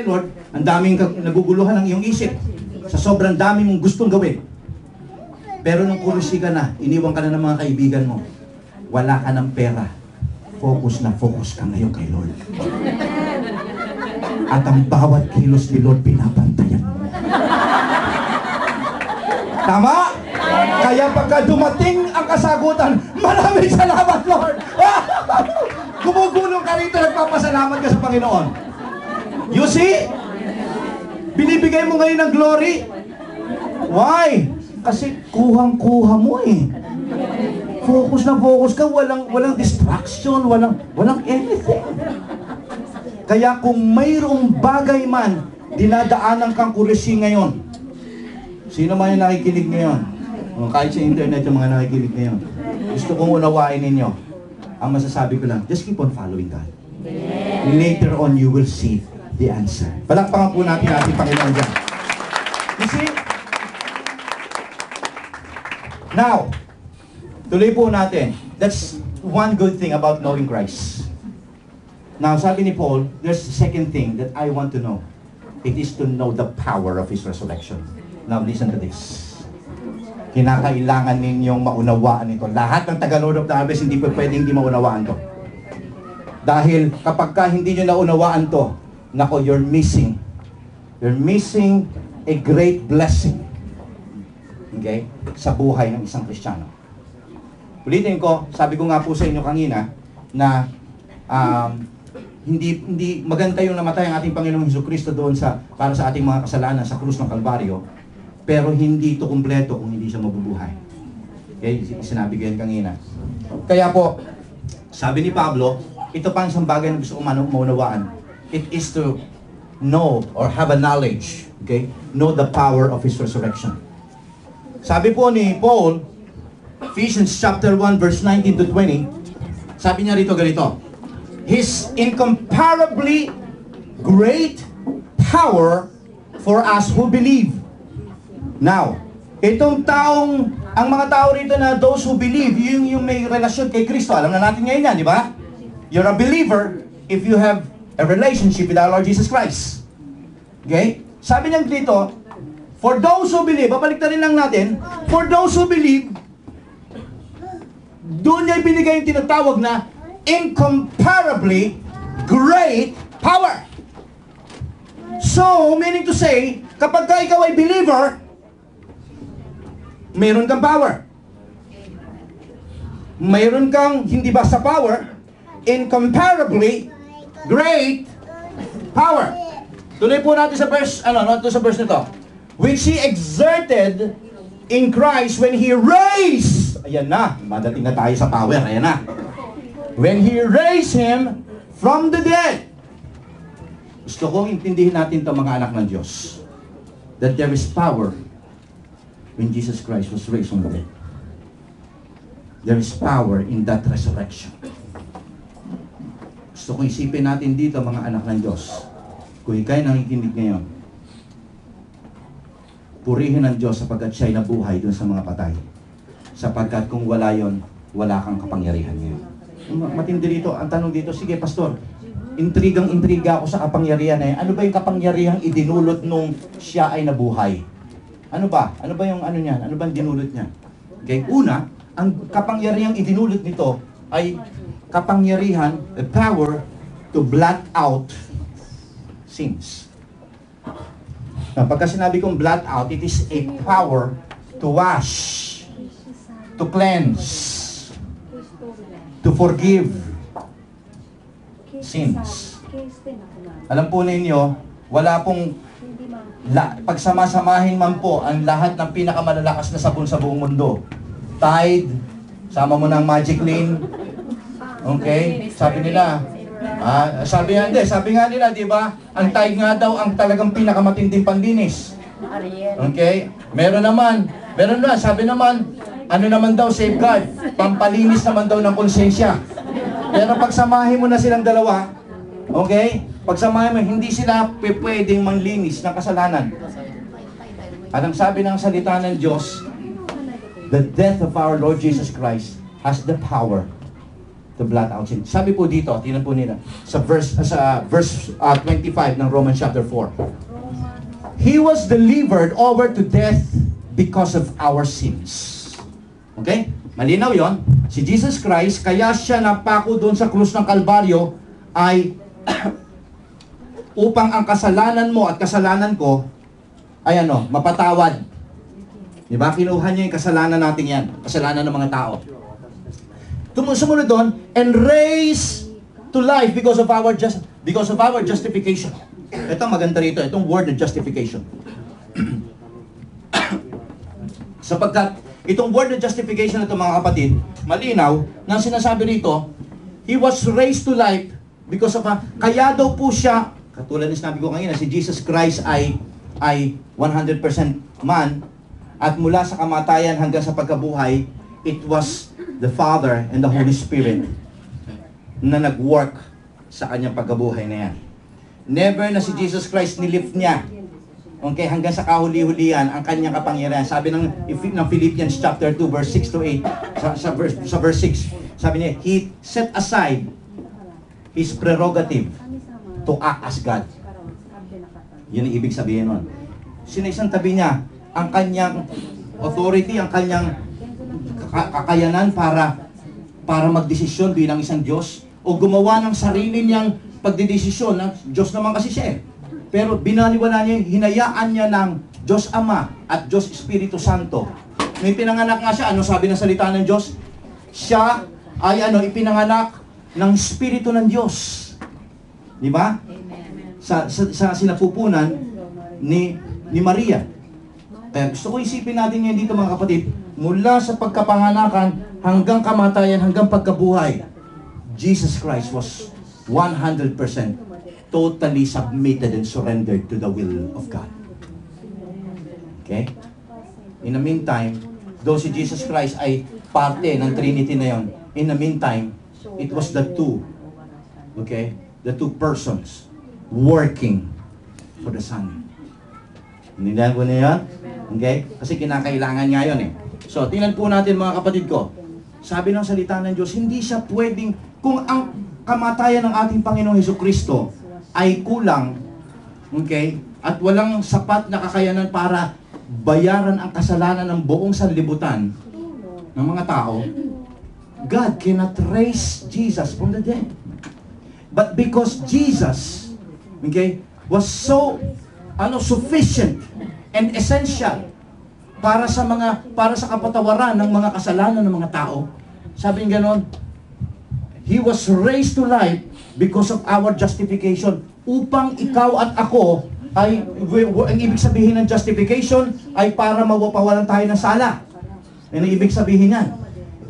Lord, ang daming naguguluhan ng iyong isip sa sobrang dami mong gustong gawin. Pero nung kurisi ka na, iniwan ka na ng mga kaibigan mo, wala ka ng pera, focus ka ngayon kay Lord. At ang bawat kilos ni Lord, pinapantayan mo. Tama? Kaya pagka dumating ang kasagutan, maraming salamat, Lord! Gumugulong ka rito, nagpapasalamat ka sa Panginoon. You see? Binibigay mo ngayon ng glory. Why? Kasi kuhang-kuha mo eh. Focus na focus ka, walang distraction, walang anything. Kaya kung mayroong bagay man, dinadaanan kang kurisi ngayon. Sino man yung nakikinig ngayon? Kahit sa internet yung mga nakikinig ngayon. Gusto kong unawain ninyo. Ang masasabi ko lang, just keep on following God. Later on, you will see the answer. Palakpakan po natin ating Panginoon dyan. You see? Now, tuloy po natin. That's one good thing about knowing Christ. Now, sabi ni Paul, there's the second thing that I want to know. It is to know the power of His resurrection. Now, listen to this. Kinakailangan ninyong maunawaan ito. Lahat ng taga-Lord of the Harvest, hindi pa pwedeng hindi maunawaan to. Dahil kapag ka hindi nyo naunawaan to, nako, you're missing a great blessing. Okay? Sa buhay ng isang Kristiyano. Ulitin ko, sabi ko nga po sa inyo kanina, na hindi maganda yung namatay ang ating Panginoong Jesucristo doon para sa ating mga kasalanan sa krus ng Kalbaryo, pero hindi ito kumpleto kung hindi siya mabubuhay. Okay? Sinabi ko yan kanina. Kaya po, sabi ni Pablo, ito pa ang isang bagay na gusto kong maunawaan. It is to know or have a knowledge, okay? Know the power of His resurrection. Sabi po ni Paul, Ephesians chapter 1 verse 19 to 20, sabi niya rito ganito, His incomparably great power for us who believe. Now, ang mga tao rito na those who believe, yung may relasyon kay Kristo, alam na natin ngayon yan, di ba? You're a believer if you have a relationship with our Lord Jesus Christ. Okay? Sabi niya dito, for those who believe, babaliktarin lang natin, for those who believe, doon niya ibinigay yung tinatawag na incomparably great power. So, meaning to say, kapag ka ikaw ay believer, mayroon kang power. Mayroon kang hindi basta power, incomparably great power. Tuloy po natin sa verse, sa verse nito. Which He exerted in Christ when He raised, ayan na, madating na tayo sa power, ayan na. When He raised Him from the dead. Gusto kong intindihin natin ito mga anak ng Diyos. That there is power when Jesus Christ was raised from the dead. There is power in that resurrection. Gusto kong isipin natin dito mga anak ng Diyos. Kung ikaw'y nakikinig ngayon, purihin ang Diyos sapagkat siya'y nabuhay dun sa mga patay. Sapagkat kung wala yon, wala kang kapangyarihan ngayon. Matindi dito, ang tanong dito, sige pastor, intriga ako sa kapangyarihan eh. Ano ba yung kapangyarihan idinulot nung siya ay nabuhay? Ano ba? Ano ba yung ano niya? Ano ba ang dinulot niya? Okay, una, ang kapangyarihang idinulot nito ay kapangyarihan, the power to blot out sins. Now, pagka sinabi kong blot out, it is a power to wash, to cleanse, to forgive sins. Alam po ninyo, wala pong pagsama-samahin man po ang lahat ng pinakamalalakas na sabon sa buong mundo. Tide, sama mo ng Magic Clean. Okay? Sabi nila, sabi nga nila, di ba? Ang Tide nga daw ang talagang pinakamatinding panlinis. Okay? Meron naman, sabi naman, ano naman daw, safeguard, pampalinis naman daw ng konsensya. Pero pagsamahin mo na silang dalawa, okay? Pagsamahin mo, hindi sila pwedeng manlinis ng kasalanan. At ang sabi ng salita ng Diyos, the death of our Lord Jesus Christ has the power to to blot out sin. Sabi po dito, tingnan po nila, sa verse 25 ng Romans chapter 4. He was delivered over to death because of our sins. Okay? Malinaw yon. Si Jesus Christ, kaya siya napako doon sa krus ng Kalbaryo ay upang ang kasalanan mo at kasalanan ko ay mapatawad. Diba? Kinuha niya yung kasalanan natin yan. Kasalanan ng mga tao. Sumunod doon, and raised to life because of our justification. Ito maganda rito, itong word na justification. Sapagkat itong word na justification na ito, mga kapatid, malinaw, na sinasabi rito, He was raised to life because of kaya daw po siya, katulad ng sinabi ko kanina, si Jesus Christ ay 100% man, at mula sa kamatayan hanggang sa pagkabuhay, it was the Father and the Holy Spirit na nag-work sa kanyang pagkabuhay na yan. Never na si Jesus Christ nilift niya, okay, hanggang sa kahuli-hulihan ang kanyang kapangyarihan. Sabi ng Philippians chapter 2 verse 6 to 8, sa verse 6, sabi niya, He set aside His prerogative to act as God. Yun ang ibig sabihin nun. Sinisang tabi niya ang kanyang authority, ang kanyang kakayanan para magdesisyon bilang isang Diyos, o gumawa ng sarili niyang pagdidesisyon. Diyos naman kasi siya eh. Pero binaliwala niya, hinayaan niya ng Diyos Ama at Diyos Espiritu Santo. May pinanganak nga siya, ano sabi ng salita ng Diyos? Siya ay ipinanganak ng Espiritu ng Diyos. Di ba? Sa sinapupunan ni Maria. Kaya gusto ko isipin natin ngayon dito, mga kapatid, mula sa pagkapanganakan hanggang kamatayan, hanggang pagkabuhay, Jesus Christ was 100% totally submitted and surrendered to the will of God. Okay? In the meantime, though si Jesus Christ ay parte ng Trinity na yon, in the meantime, it was the two persons working for the Son. Nindihan po niyo yan? Okay? Kasi kinakailangan nga yun eh. So, tingnan po natin, mga kapatid ko. Sabi ng salita ng Diyos, hindi siya pwedeng, kung ang kamatayan ng ating Panginoong Hesukristo ay kulang, okay, at walang sapat na kakayanan para bayaran ang kasalanan ng buong sanlibutan ng mga tao, God cannot raise Jesus from the dead. But because Jesus, okay, was so sufficient and essential para sa kapatawaran ng mga kasalanan ng mga tao, sabi niya gano'n, He was raised to life because of our justification, upang ikaw at ako ay, ang ibig sabihin ng justification ay para mawapawalan tayo ng sala. Yan ang ibig sabihin yan.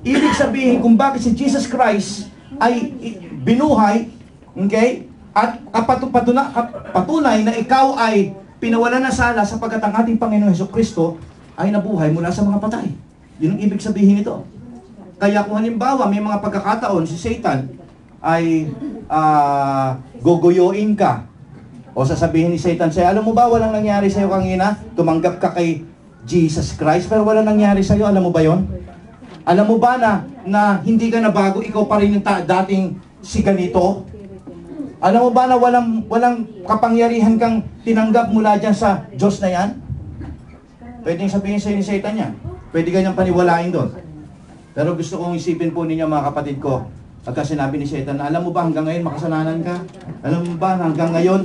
Ibig sabihin kung bakit si Jesus Christ ay binuhay, okay, at patunay na ikaw ay pinawalan ng sala sapagkat ang ating Panginoong Hesukristo ay nabuhay mula sa mga patay. Yun ang ibig sabihin nito. Kaya kung halimbawa may mga pagkakataon si Satan ay gogoyoin ka, o sasabihin ni Satan sa'yo, alam mo ba walang nangyari sa'yo kanina? Tumanggap ka kay Jesus Christ pero walang nangyari sa'yo, alam mo ba yon? Alam mo ba na hindi ka nabago, ikaw pa rin yung dating si ganito? Alam mo ba na walang kapangyarihan kang tinanggap mula dyan sa Diyos na yan? Pwedeng sabihin sa'yo ni Satan yan. Pwede kanyang paniwalain doon. Pero gusto kong isipin po ninyo, mga kapatid ko, pagka sinabi ni Satan, alam mo ba hanggang ngayon makasalanan ka? Alam mo ba hanggang ngayon